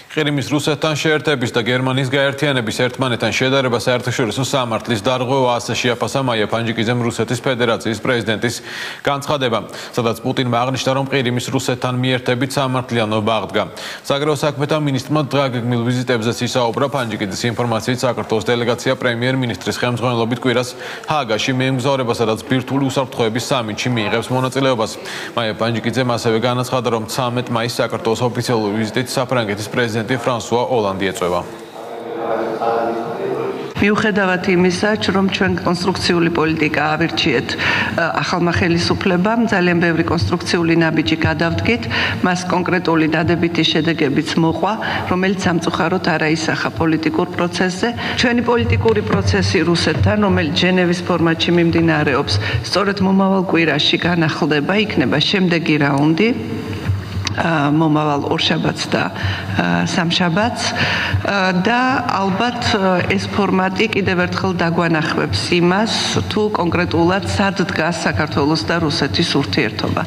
ყირიმის რუსეთთან შეერთების და გერმანიის გაერთიანების ერთმანეთთან შედარება საერთაშორისო სამართლის დარღვევა ასე შეაფასა მაია ფანჯიკიძემ რუსეთის ფედერაციის პრეზიდენტის განცხადება, სადაც პუტინმა აღნიშნა, რომ ყირიმის რუსეთთან მიერთებით სამართლიანობა აღდგა. საგარეო საქმეთა მინისტრმა დღაგეგმილ ვიზიტებზეც ისაუბრა. ფანჯიკიძის ინფორმაციით, საქართველოს დელეგაცია პრემიერ-მინისტრის ხელმძღვანელობით კვირას ჰააგაში მიემგზავრება, სადაც ბირთვული უსაფრთხოების სამიტში მიიღებს მონაწილეობას. მაია ფანჯიკიძემ ასევე განაცხადა, რომ 13 მაისს საქართველოს ოფიციალური ვიზიტით საფრანგეთის პრეზიდენტი ფრანსუა ოლანდი ეწევა. მიუხედავად იმისა, რომ ჩვენ კონსტრუქციული პოლიტიკა ავირჩიეთ ახალმა ხელისუფლებამ, ძალიან ბევრი კონსტრუქციული ნაბიჯი გადავდგით, მას კონკრეტული დადებითი შედეგებიც მოყვა, რომელიც სამწუხაროდ არ აისახა პოლიტიკურ პროცესზე. ჩვენი პოლიტიკური პროცესი რუსეთთან, რომელიც ჟენევის ფორმატში მიმდინარეობს, სწორედ მომავალ კვირაში განახლდება, იქნება შემდეგი რაუნდი. მომავალ ორშაბათს და სამშაბათს და ალბათ ეს ფორმატი კიდევ ერთხელ დაგვანახებს იმას, თუ კონკრეტულად სად დგას საქართველოს და რუსეთის ურთიერთობა.